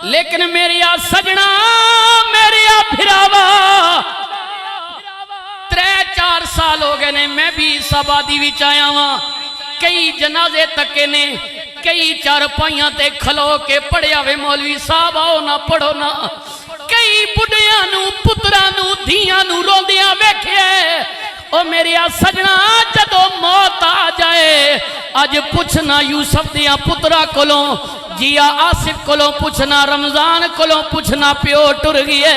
لیکن میری سجنا میری بھراوا 3-4 سال ہو گئے نے میں بھی اس آبادی وچ آیا ہاں کئی جنازے تکے نے کئی چارپائیاں تے کھلو کے پڑھیا وے مولوی صاحب آؤ نہ پڑھو نہ کئی بڑھیاں نو پتراں نو دھیاں نو روندیاں ویکھے او میری سجنا جدو موت آ جائے اج پوچھنا یوسف دیاں پترا کولوں جیا آصف کولوں پوچھنا رمضان کولوں پوچھنا پیو ٹر گئے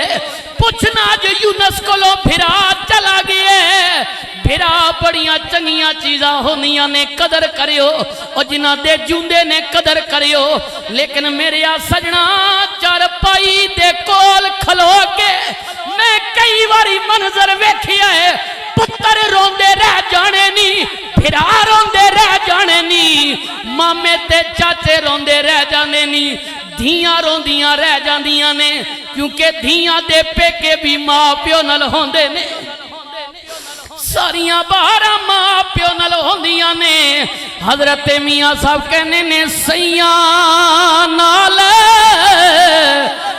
پوچھنا جو یونس کولوں بھرا چلا گئے بھرا بڑیاں چنگیاں چیزاں ہونیاں نے قدر کریو اور جنہ دے جوندے نے قدر کریو لیکن میرے سجنا چارپائی دے کول کھلو کے میں کئی واری منظر ویکھیا ہے پتر روندے رہ جانے نی بھرا روندے رہ جانے نی مامے تے چاچے روندے رہ جانے نی دھیاں روندیاں رہ جاندیاں نے کیونکہ دھیاں دے پیکے بھی ماں پیو نل ہوندے نے ساریاں بارہ ماں پیو نل ہوندیاں نے حضرت میاں صاحب کہنے نے سیاں نال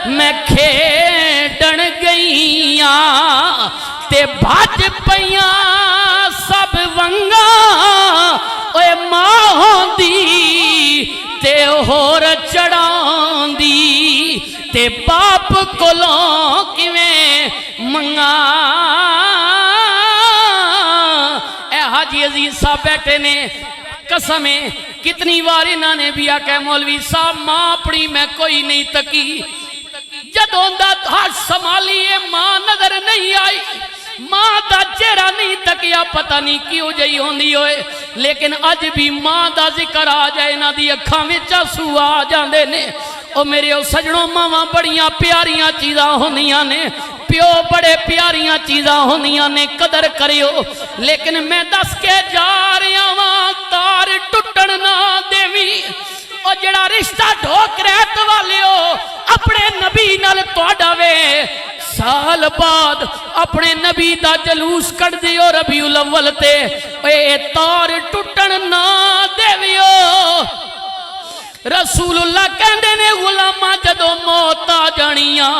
میں کھیڑن گئیاں تے بھاج پیاں سب ونگاں اوے ماں ہوندی تے ہور چڑھان دی تے باپ کولوں کیویں منگا اے حاجی عزیز صاحب بیٹھے نے قسمیں کتنی بار انہاں نے بھی آکے مولوی صاحب ماں اپنی میں کوئی نہیں تکی جدوں دا ہاتھ سنبھالیے ماں نظر نہیں آئی ماں دا چہرہ نہیں تکیا پتہ نہیں کیوں جئی ہوندی ہوئے لیکن اج بھی ماں دا ذکر آ جائے نہ دی اکھاں وچ آنسو آ جاندے نے او میرے سجنوں ماواں بڑیاں پیاریاں چیزاں ہوندیاں نے پیو بڑے پیاریاں چیزاں ہوندیاں نے قدر کریو لیکن میں دس کے جا رہا ہاں تار ٹٹن نہ دیویں او جڑا رشتہ ڈھوک رہت والیو اپنے نبی نال تہاڈا وے سال بعد اپنے نبی دا جلوس کر دیو ربیع الاول تے اے تار ٹٹن نہ دیویو رسول اللہ کہندے نے غلاماں جدو موت آ جانیاں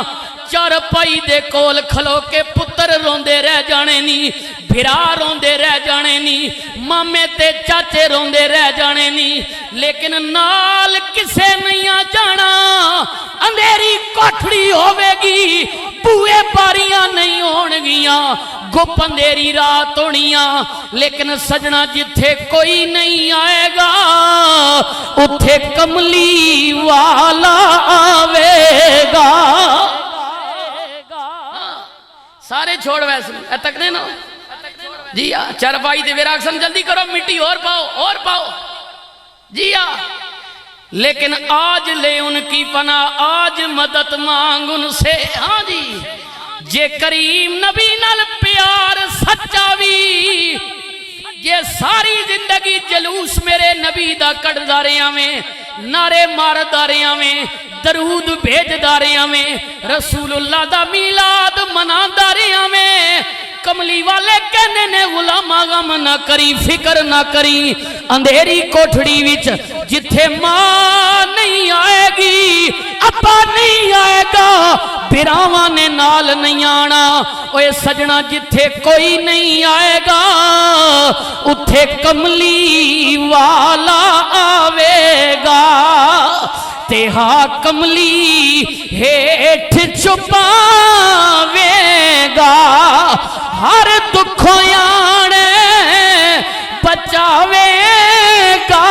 چارپائی دے کول کھلو کے پتر روندے رہ جانے نی بھرا روندے رہ جانے نی مامے تے چاچے روندے رہ جانے نی لیکن نال کسے نہیں آ جانا اندھیری کوٹھڑی ہوے گی بوئے باریاں نہیں ہونگیاں گپ اندھیری رات ہونیاں لیکن سجنا جتھے کوئی نہیں آئے گا اتھے کملی والا آوے گا سارے چھوڑ ویسے اے تکنے نا جی ہاں چارپائی دے ویراکسن جلدی کرو مٹی اور پاؤ جی ہاں لیکن آج لے ان کی پناہ آج مدد مانگ ان سے ہاں جی جے کریم نبی نال پیار سچاوی یہ ساری زندگی جلوس میرے نبی دا کڑ داریاں میں نعرے مار داریاں میں درود بھیج داریاں میں رسول اللہ دا میلاد منا داریاں میں کملی والے کہنے نے غلامہ غم نہ کری فکر نہ کری اندھیری کوٹھڑی وچ جتھے ماں نہیں آئے گی ابا نہیں آئے گا بھراواں نے نال نہیں آنا اوے سجنا جتھے کوئی نہیں آئے گا اتھے کملی والا آوے گا تے ہاں کملی ہیٹھ چھپاوے گا ہر دکھوں یانے بچاوے گا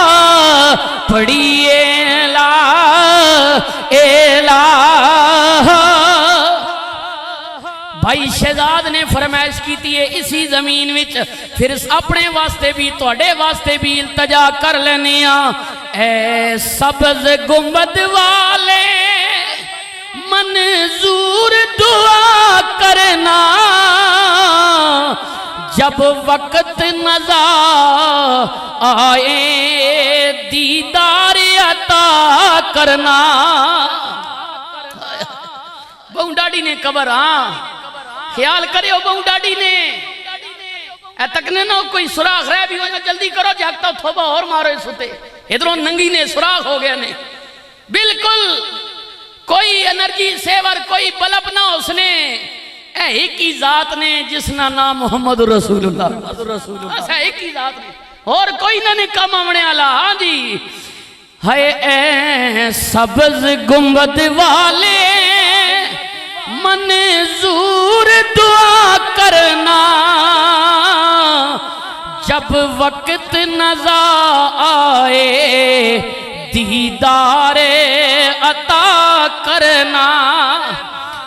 پڑی بھائی شہزاد نے فرمائش کی تھی اسی زمین وچ پھر اپنے واسطے بھی توڑے واسطے بھی التجا کر لینے اے سبز گنبد والے منظور دعا کرنا جب وقت نظر آئے دیدار عطا کرنا بہو ڈاڈی نے قبر خیال کرے ہو بہو ڈاڈی نے اے تکنے نہ کوئی سراغ رہ بھی ہوئے جلدی کرو جاگتا تھوبہ اور مارو ستے ادھروں ننگی نے سراغ ہو گیا نے بالکل کوئی درجی سیور کوئی بلب نہ اس نے اے ایک ہی ذات نے جس نا نام محمد رسول اللہ ایسا ایک ہی ذات نے اور کوئی نہ نکا ممنے والا ہاں جی ہے اے سبز گنبد والے منظور دعا کرنا جب وقت نظر آئے دیدار عطا کرنا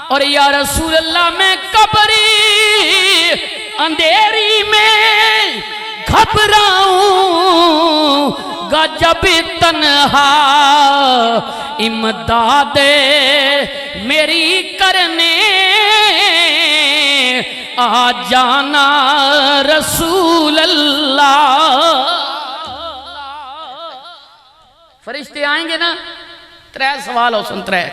اور یا رسول اللہ میں قبری اندھیری میں گھبراؤں گا جب تنہا امداد میری کرنے آ جانا رسول اللہ فرشتے آئیں گے نا ترے سوال ہو سن ترے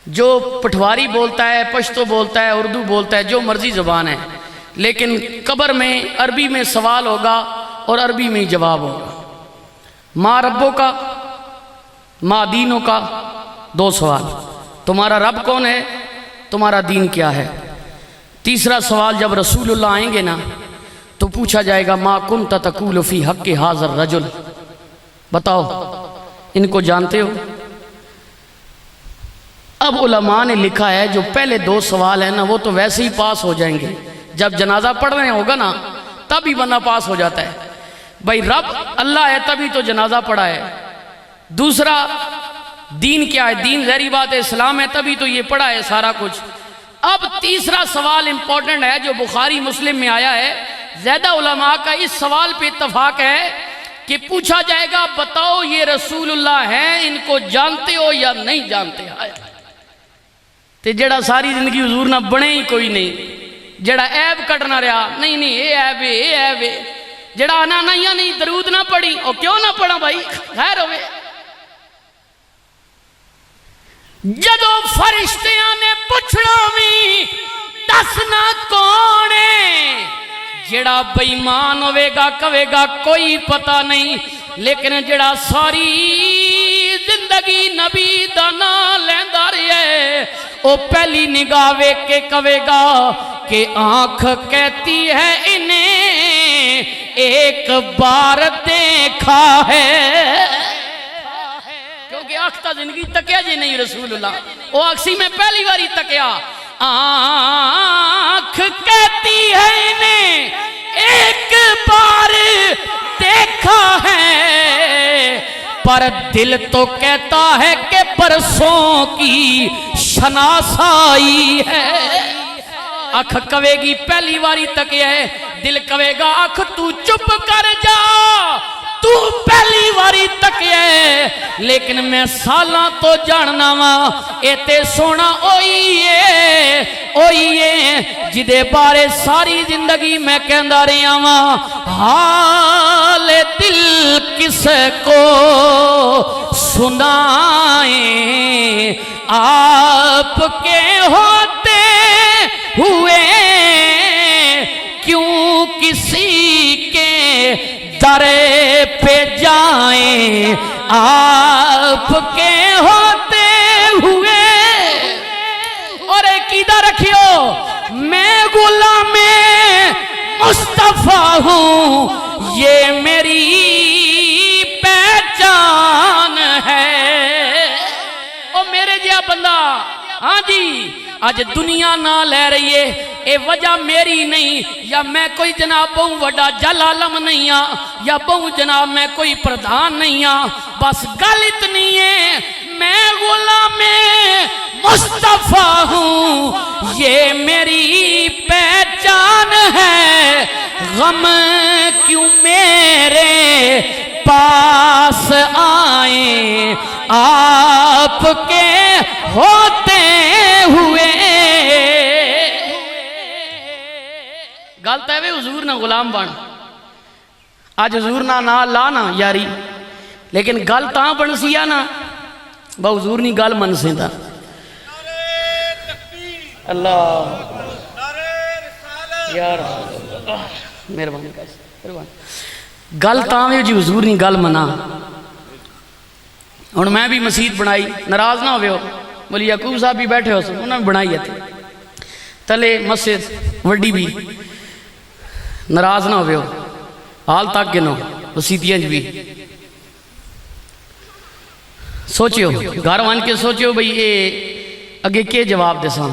جو پٹھواری بولتا ہے پشتو بولتا ہے اردو بولتا ہے جو مرضی زبان ہے لیکن قبر میں عربی میں سوال ہوگا اور عربی میں جواب ہوگا ماں ربوں کا ماں دینوں کا دو سوال تمہارا رب کون ہے تمہارا دین کیا ہے تیسرا سوال جب رسول اللہ آئیں گے نا تو پوچھا جائے گا ما کنت تقول فی حق حاضر رجل بتاؤ ان کو جانتے ہو اب علماء نے لکھا ہے جو پہلے دو سوال ہیں نا وہ تو ویسے ہی پاس ہو جائیں گے جب جنازہ پڑھ رہے ہوگا نا تب ہی بندہ پاس ہو جاتا ہے بھائی رب اللہ ہے تبھی تو جنازہ پڑھا ہے دوسرا دین کیا ہے دین ظاہری بات ہے اسلام ہے تبھی تو یہ پڑھا ہے سارا کچھ اب تیسرا سوال امپورٹنٹ ہے جو بخاری مسلم میں آیا ہے زیادہ علماء کا اس سوال پہ اتفاق ہے کہ پوچھا جائے گا بتاؤ یہ رسول اللہ ہیں ان کو جانتے ہو یا نہیں جانتے تے جڑا ساری زندگی حضور نہ بنے ہی کوئی نہیں جڑا عیب کٹنا رہا نہیں اے عیب اے عیب جڑا آنا نہیں درود نہ پڑھی اور کیوں نہ پڑھا بھائی خیر ہوئے جدو فرشتیاں نے پوچھنا بھی دسنا کونے جڑا بےمان ہوئے گا کہے گا کوئی پتہ نہیں لیکن جڑا ساری زندگی نبی دا نام لیندا رہے او پہلی نگاہ ویکھ کے کہے گا کہ آنکھ کہتی ہے انہیں ایک بار دیکھا ہے کیونکہ آنکھ تا زندگی تکیا جی نہیں رسول اللہ وہ اکسی میں پہلی باری تکیا آنکھ کہتی ہے انہیں ایک بار دیکھا ہے پر دل تو کہتا ہے کہ برسوں کی شناسائی ہے آنکھ کہے گی پہلی باری تکیا ہے دل کہے گا آنکھ تو چپ کر جا تو پہلی واری تکیا ہے لیکن میں سالاں تو جاننا وا اے تے سونا اوئی ہے جدے بارے ساری زندگی میں کہندا رہیا وا حال دل کس کو سنائیں آپ کے ہوتے ہوئے کیوں کسی کے در پہ جائیں آپ کے ہوتے ہوئے اور عقیدہ رکھیو میں غلام مصطفیٰ ہوں یہ میری پہچان ہے او میرے جیا بندہ ہاں جی آج دنیا نہ لے رہی ہے اے وجہ میری نہیں یا میں کوئی جناب بہوں وڈا جل عالم نہیں ہاں یا بہوں جناب میں کوئی پردھان نہیں ہاں بس گل اتنی ہے میں غلام مصطفیٰ ہوں یہ میری پہچان ہے غم کیوں میرے پاس آئیں آپ کے ہوتے ہوئے گلتا ہے حضور نہ غلام بن آج حضور نہ لانا یاری لیکن گل تاں بن سیا نا با حضور نہیں گل من سے دا اللہ یا رسول اللہ مہربانی گل تاں وی جی حضور نہیں گل منا ہن میں بھی مسجد بنائی ناراض نہ ہوئے ہو مولی یعقوب صاحب بھی بیٹھے ہو سن انہوں نے بنائی تھی تلے مسجد وڈی بھی ناراض نہ ہوئے ہو حال تک گنو وسیتیاں بھی سوچیو گھر وان کے سوچیو بھئی اے اگے کے جواب دے سان